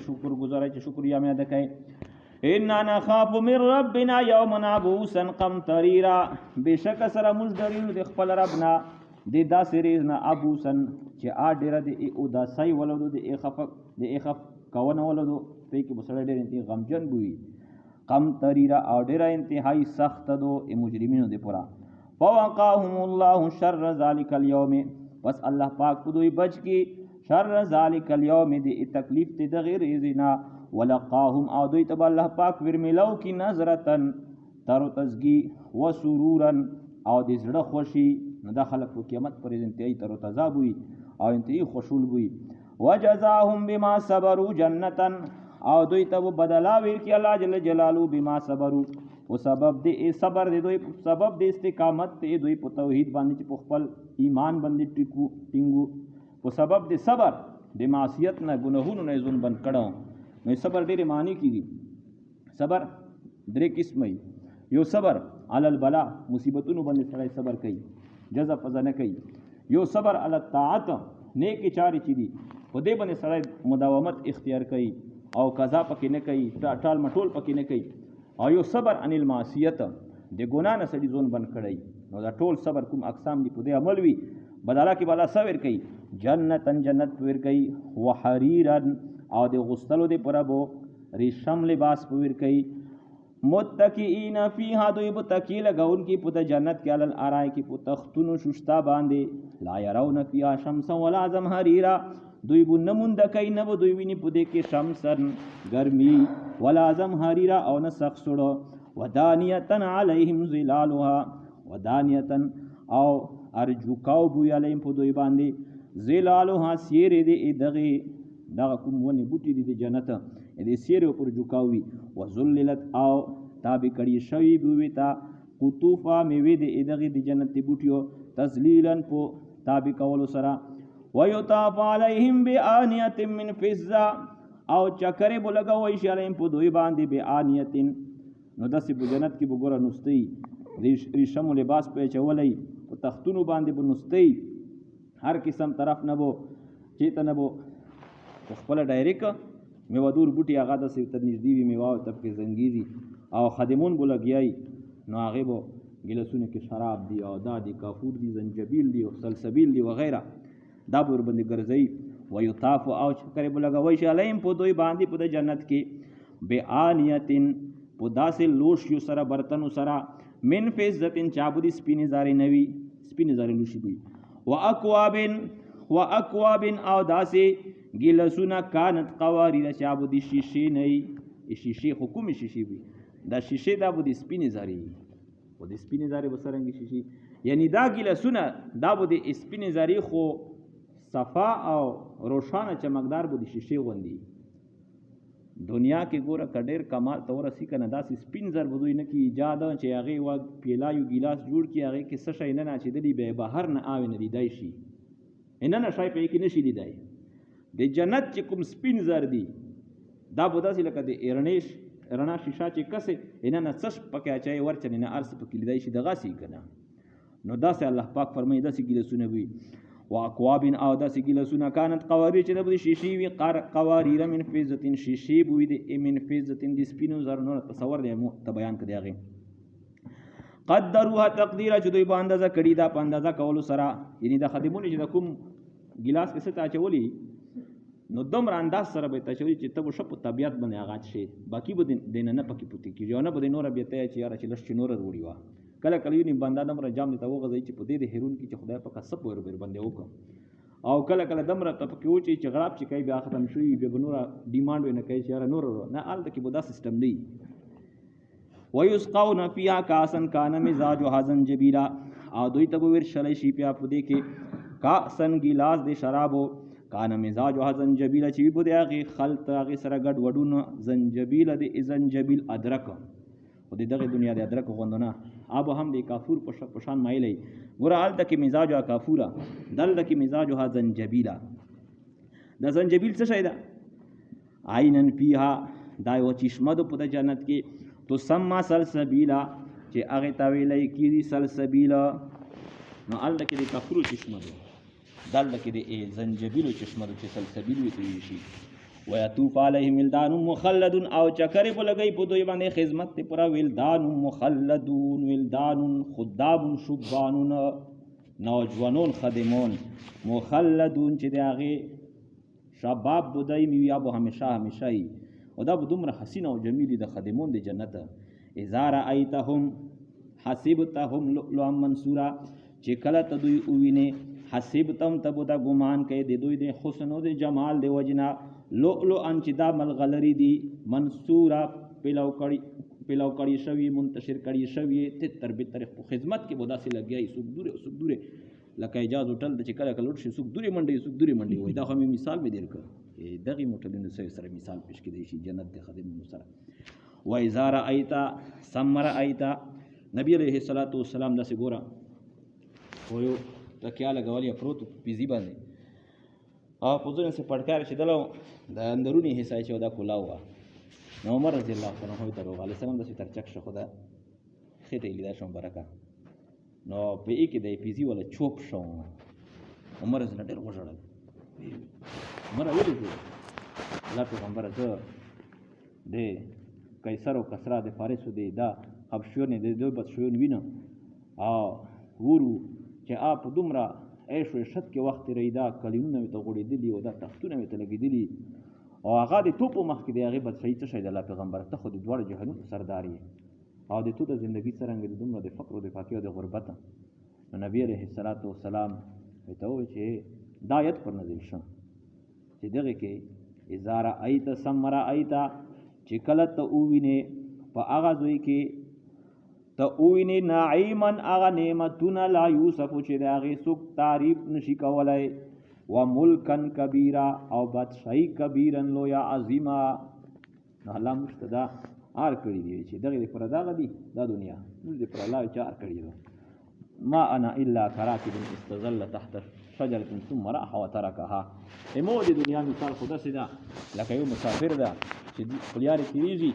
چې شکر گزارای چې شکریا مې ادا کړي انا نخاف من ربنا یوما عبوسا قمطریرا بشک سره موږ ډریږو د خپل ربنا د داسې ریز نه عبوسا چې ډېره د اداسۍ ولودو د اخف کونه ولودو په کې به سړی ډېر انتهایی غمجن بوي قمطریرا او ډېره انتهایی سخت دو مجرمینو د پورا فوقاهم الله شر ذلك اليوم بس الله پاک په دوی بچ کی شر ذلك اليوم د تکلیف ته د غیر ازنا ولقاهم او دوی ته الله پاک ورملو کی نظرتن تر تزگی و سرورا او د زړه خوشي نه د خلق په قیامت پر انتهایی تر تزاب وي او انتهایی خوشول وي وجزاهم بما صبروا جنتا او دوی ته بدلا ورکړي الله جل جلاله بما صبروا او سبب د صبر د دوی سبب د استقامت ته دوی په توحید باندې په خپل ایمان باندې ټینګو په سبب د صبر د معصیت نه ګناهونو نه ځون بند کړه نو صبر ډېرې معنی کیږي صبر درې قسمه یو صبر علی البلاء مصیبتونو باندې سړی صبر کوي جزا پزا نه کوي یو صبر علی الطاعت نیک چارې چې دي په دې باندې سړی مداومت اختیار کوي او قضا پکې نه کوي ټال مټول پکې نه کوي او یو صبر عن المعصیت د ګناه نه سړي ځون بند کړی نو دا ټول صبر کوم اقسام دي په دې عمل وي بدلا کې بالا صبر کوي جنتن جنت ور کوي وحریرن او د غسلو د پربو ریشم لباس پویر کوي متکئین فیها دوی په تکیه لګون کې په جنت کې علل ارای کې په تختونو ششتا باندې لا يرون فیها شمس ولا زمهریرا دوی بو نموند کوي نه دوی ویني په دې کې شمسن ګرمي ولا زمهریرا او نه سخت سړو ودانیتن علیهم ظلالها ودانیتن او ارجوکاو بو علیهم په دوی باندې ظلالها سیر دې دغه کوم ونی بوټي دي د جنت دې سیر پر جوکاوي وذللت او تابع کړي شوی بوي تا قطوفا میوه دې دغه د جنت بوټیو تذلیلا په تابع کولو سره ويطاف عليهم بآنيه من فضه او چکرې بلګوي شي عليهم په دوی باندې بآنيه نو داسې په جنت کې وګوره نوستي ریشم لباس په چولې په تختونو باندې بنوستي هر قسم طرف نه وو چې ته نه وو خپل ډایریک میوه دور بوټي هغه د سیت نږدې وي میوه تب کې زنګیری او خادمون بولګیای نو هغه بو ګلسونه کې شراب دی او دادی کافور دی زنجبیل دی او سلسبیل دی وغیرہ دا بور باندې ګرځي ويطاف او چکرې بولګوي شي علیم په دوی باندې په جنت کې بیانیتن په داسې لوش یو سره برتن سره من فزتن چابودی سپینې زاري نوي سپینې زاري لوشي وي واکواب او داسې ګلسونه کانت قواریر چابو دی شیشې نه شیشې حکوم شیشې وي دا شیشې دا بو دی سپینې زاري او دی سپینې زاري وسرنګ شیشې یعنی دا ګلسونه دا بو دی سپینې زاري خو صفا او روشانه چمکدار بو دی شیشې غوندي دنیا کې ګوره کډیر کمال تور اسی کنه داسې سپین زر بدوی نه کی ایجاد چې هغه وا پیلایو ګلاس جوړ کی هغه کې څه شي نه چې دلی به بهر نه آوي نه لیدای شي ان نه شای په کې نشي لیدای د جنت چې کوم سپین زر دی دا بوداسي لکه د ایرنیش رڼا شیشه چې کسه ان نه څش پکې اچي ورچنه نه ارس پکې لیدای شي دغه سي کنه نو داسې الله پاک فرمایي داسې ګلسونه وي واکواب او داسې ګلسونه کانت قواریر چې د شیشې وي قواریر من فضه شیشې بوي د من فضه د سپینو زر نو تصور دی ته بیان کړی هغه قدروها تقدیر چې دوی په اندازه کړي دا په اندازه کولو سره یعنی د خدمونو چې د کوم ګلاس کې څه تاچولي نو دومره انداز سره به تشوي چې ته شپ طبيعت باندې آغاز شي باقي به دین نه پکې پوتې کیږي نه به نور بیا ته چې یاره چې لښ نور وروړي وا کله کله یې بندا دمره جام ته وغځي چې په دې هرون کې چې خدای په کسب ور باندې وکم او کله کله دمره ته پکې و چې غراب چې کوي بیا ختم شي به نور ډیماند نه کوي چې یاره نور نه آل د کې بودا سیستم دی ويسقون فيها كاسا كان مزاجها زنجبيلا او دوی ته ور شلې شي په دې کې کاسن ګلاس د شرابو کان مزاجها زنجبیل چې بده هغه خلط هغه سره ګډ وډونه زنجبیل د زنجبیل ادرک او دغه دنیا د ادرک غوندونه اب هم د کافور په شان مایلې ګور حال تک مزاجها کافورا دل تک مزاجها زنجبیلا د زنجبیل څه شي دا عینن فیها دا یو چشمه د په جنت کې تو سما سلسبیلا چې هغه تاویلې کیږي سلسبیلا نو ال تک د کافور چشمه دل کې د زنجبیل چشمه چې سلسبیل وي شي ويطوف عليهم ولدان مخلدون او چکر په لګي په دوی باندې خدمت ته پورا ولدان مخلدون ولدان خدام شبانون نوجوانون خادمون مخلدون چې دغه شباب بدای می یا به همیشه ای او دا بدومره حسین او جمیل د خادمون د جنت اذا رأيتهم حسبتهم لؤلؤا منثورا چې کله ته دوی ووینې حسبتم تبو دا ګمان کوي د دوی د حسن او د جمال د وجنا لؤلؤا چې دا ملغلری دي منثورا پلو کړي شوی منتشر کړي شوی ته تربیت په خدمت کې بودا سي لګي سوق دوره لکه اجازه هوټل د چې کله کلوټ شي سوق دوره منډي وای دا خو می مثال به درک دغه موټلونو سره مثال پیش کړي شي جنت د خدمت سره و اذا رأيت ثم رأيت نبی علیہ الصلوۃ والسلام داسې ګوره خو یو تکیا لګول یا پروت پیزی باندې او په ځینې څه پړکار چې دلو د اندرونی حصہ چې دا کولاو نو عمر رضی الله عنه ته روغ علی السلام داسې ترچک شو خدا خېټه لیدا شوم برکه نو په یې کې د پیزی ولا چوپ شو عمر رضی الله ډېر وژړل عمر ویلي الله پیغمبر ته د قیصر او کسرا د فارس دی دا حبشون د دوی بدشون وینه او ورو چې آپ دومره عیش و عشرت کې وخت ریدا کلینونه ته غوړېدلي او دا تختونه ته لګېدلي او هغه د توپو مخکې د هغې بدشهي څه شی د الله پیغمبر ته خو د دواړو جهانونو سردار یې او د تو د زندګي څرنګه د دومره د فقر او د فاقې او د غربت نو نبي علیه الصلاۃ والسلام ته وویل چې دا آیت پر نازل شو چې دغه کې اذا رأیت ثم رأیت چې کله ته ووینې په هغه ځای کې ته ووینې نعیما هغه نعمتونه لا یوصف چې د هغې څوک تعریف نشي کولی و ملکن کبیره او بادشاهي کبیرا لویه عظیمه نو الله موږ ته دا ار کړي دي چې دغې دپاره دغه دي دا دنیا موږ دپاره الله چې ار کړي ده ما انا الا کراکب استظل تحت شجرة ثم راح وتركها مو د دنیا مثال خو داسې ده لکه یو مسافر ده چې په لارې تېرېږي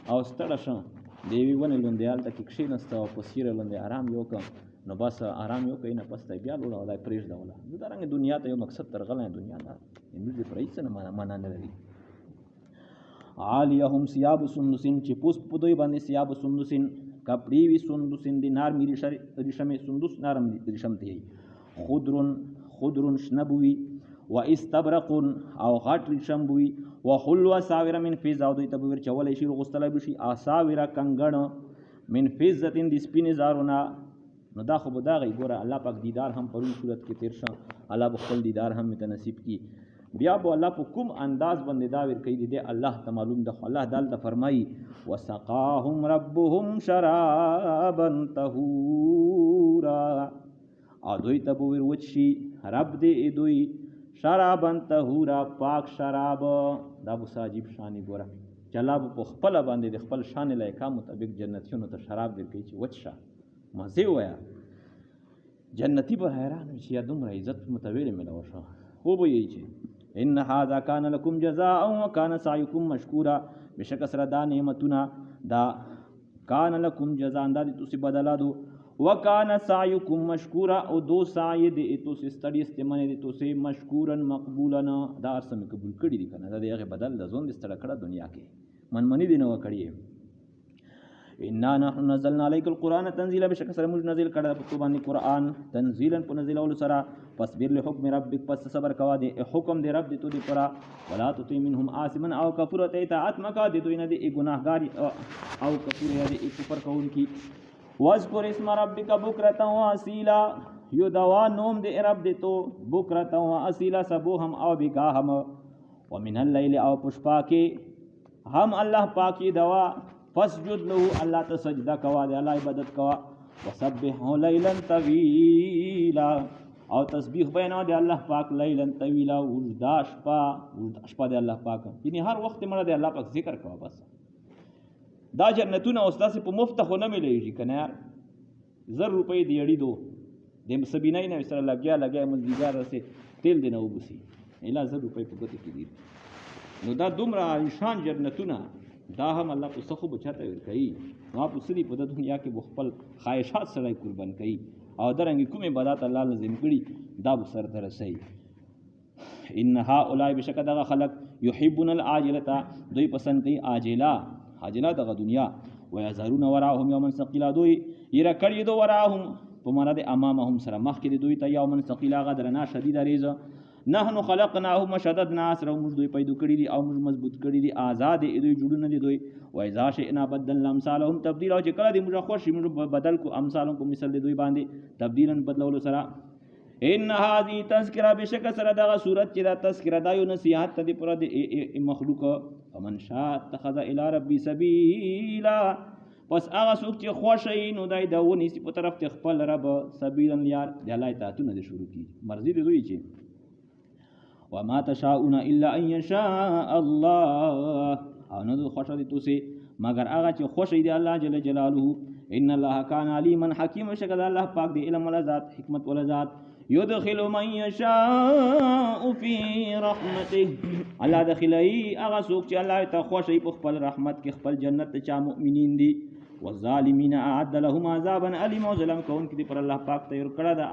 او ستړی شه د یوې ونې لاندې هلته کې کښېناسته او په سیوری لاندې ارام یې وکړه نو بس ارام یې وکړه نه پس ته یې بیا لوړه او دا یې پرېږدوله نو دارنګې دنیا ته یو مقصد ترغلی دنیا ده موږ دپاره هېڅ نه معنا نه لري عالیهم ثیاب سندس چې پوست په دوی باندې ثیاب سندس کپړې وي سندس د نرمې ریشمې سندس نرم ریشم ته یي خضر شنه بوي و استبرق او غټ ریشم بوي و حلوه ساوره من فضه او دوی ته به ورچولی شي غوستلی به شي اساوره کنګڼ من فضة د سپینې زارونه نو دا خو به دغه ګوره الله پاک دیدار هم پرون صورت کې تېر شه الله به خپل دیدار هم مې ته نصیب کړي بیا به الله په کوم انداز باندې دا ورکوي دی الله ته معلوم ده خو الله دلته فرمایي وسقاهم ربهم شرابا طهورا او دوی ته به ور وچ شي رب دې دوی شرابا طهورا پاک شراب دا به عجیب شانې ګوره چې الله به په خپله باندې د خپل شان لایقه مطابق جنتیانو ته شراب درکوي چې وچ شه مزې ووایه جنتی به حیران وي چې یا دومره عزت متویلې میلاوه شه خو به یې چې ان هذا کان لکم جزاء وکان سعیکم مشکورا بشک سره دا نعمتونه دا کان لکم جزاء دا د تاسې بدله دو وکان سعیکم مشکورا او دو سعی د تاسې ستړي استعمال د تاسې مشکورا مقبولا دا هر څه مې قبول کړي دي که نه دا د هغې بدل د ځون د ستړه کړه دنیا کې منمني دې نه وه کړې انا نحن نزلنا عليك القرآن تنزيلا بشک سره موږ نازل کړه په تو باندې قرآن تنزیلا په نازلولو سره فاصبر لحکم ربک پس صبر کوا دی حکم دی رب دی تو دی پرا ولا تطع منهم آثما او کفر ته اطاعت مکا دی دوی نه دی گناهګار او کفر یا دی کفر کوونکی واذكر اسم ربک بکرة واصیلا یو دوا نوم دی رب دی تو بکرة واصیلا سبو هم او بگا هم ومن الليل او پشپا کې هم الله پاکی دوا فسجد له الله ته سجده کوا دی الله عبادت کوا وسبحه ليلا طويلا او تسبیح بینا دی الله پاک لیلا طویلا وجدا شپه دی الله پاک یعنی هر وخت مړه دی الله پاک ذکر کوا بس دا جنتونه اوس داسې په مفت خو نه میلیږي که نه یار 100 روپۍ دی اړي دو د سبینۍ نه سره لګیا مزدیګار رسې تیل دی نه وبوسي الا 100 روپۍ په ګوتې کې دي نو دا دومره عالیشان جنتونه دا هم الله په څه خو به چاته ورکوي نو په څه دي په د دنیا کې به خپل خواهشات سړی قربان کوي او درنګې کوم عبادات الله لازم کړي دا به سرته رسوي ان هؤلاء بشک دغه خلق یحبون العاجلة دوی پسند کوي عاجله دغه دنیا ويذرون وراهم یوما ثقیلا دوی یره کړی دو وراهم په معنا د امامهم سره مخکې دوی ته یوما ثقیلا غدرنا شدید ریزه نحنو خلقناهم وشددنا اسرهم موږ دوی پیدا کړی دي او موږ مضبوط کړی دي آزاد دوی جوړونه دي دوی واذا شئنا بدلنا امثالهم تبديل او چې کله دې موږ خوشي موږ بدل کو امثالهم په مثال دوی باندې تبدیلا بدلولو سره ان هذه تذکرہ بشک سره دغه صورت چې دا تذکرہ دا یو نصیحت ته پر د مخلوق فمن شاء اتخذ الى ربي سبیلا پس هغه څوک چې خوشي نو دای دا ونی په طرف ته خپل رب سبیلا یار د الله تعالی نه شروع کی مرضی دی دوی چې وما تشاؤون الا ان يشاء الله او نو خوشا دي توسي مگر هغه چې خوشي دي الله جل جلاله ان الله كان عليما حكيما شکد الله پاک دی علم ولا ذات حکمت ولا ذات يدخل من يشاء في رحمته الله دخلي هغه څوک چې الله ته خوشي په خپل رحمت کې خپل جنت ته چا مؤمنین دي والظالمین اعد لهم عذابا اليما ظلم کون کې پر الله پاک تیار کړه